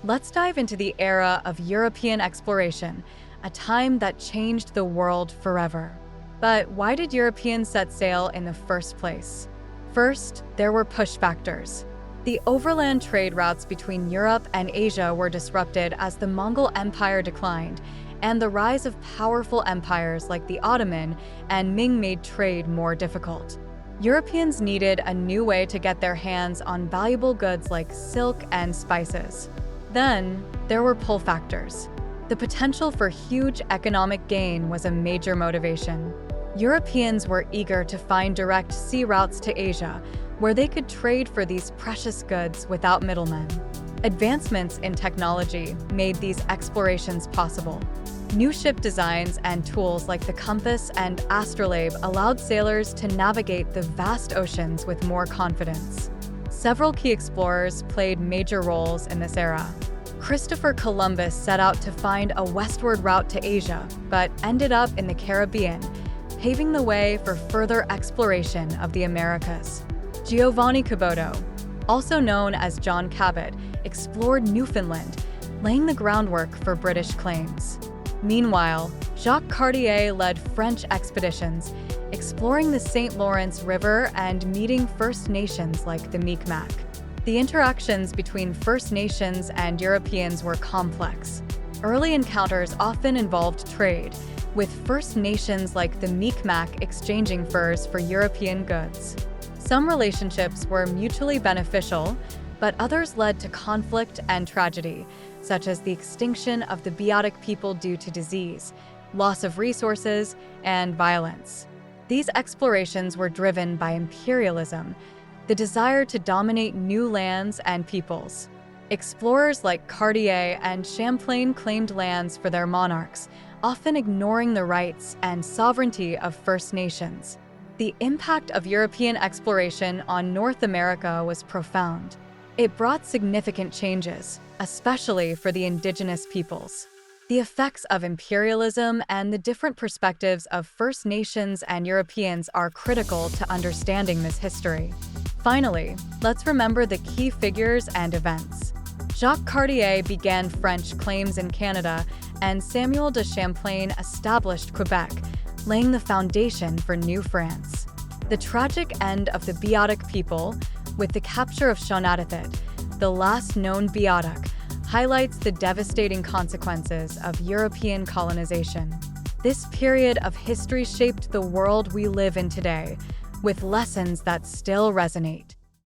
Let's dive into the era of European exploration, a time that changed the world forever. But why did Europeans set sail in the first place? First, there were push factors. The overland trade routes between Europe and Asia were disrupted as the Mongol Empire declined, and the rise of powerful empires like the Ottoman and Ming made trade more difficult. Europeans needed a new way to get their hands on valuable goods like silk and spices. Then, there were pull factors. The potential for huge economic gain was a major motivation. Europeans were eager to find direct sea routes to Asia, where they could trade for these precious goods without middlemen. Advancements in technology made these explorations possible. New ship designs and tools like the compass and astrolabe allowed sailors to navigate the vast oceans with more confidence. Several key explorers played major roles in this era. Christopher Columbus set out to find a westward route to Asia, but ended up in the Caribbean, paving the way for further exploration of the Americas. Giovanni Caboto, also known as John Cabot, explored Newfoundland, laying the groundwork for British claims. Meanwhile, Jacques Cartier led French expeditions, exploring the St. Lawrence River and meeting First Nations like the Mi'kmaq. The interactions between First Nations and Europeans were complex. Early encounters often involved trade, with First Nations like the Mi'kmaq exchanging furs for European goods. Some relationships were mutually beneficial, but others led to conflict and tragedy, such as the extinction of the Beothuk people due to disease, loss of resources, and violence. These explorations were driven by imperialism, the desire to dominate new lands and peoples. Explorers like Cartier and Champlain claimed lands for their monarchs, often ignoring the rights and sovereignty of First Nations. The impact of European exploration on North America was profound. It brought significant changes, especially for the indigenous peoples. The effects of imperialism and the different perspectives of First Nations and Europeans are critical to understanding this history. Finally, let's remember the key figures and events. Jacques Cartier began French claims in Canada, and Samuel de Champlain established Quebec, laying the foundation for New France. The tragic end of the Beothuk people, with the capture of Shonatithit, the last known Beothuk, highlights the devastating consequences of European colonization. This period of history shaped the world we live in today, with lessons that still resonate.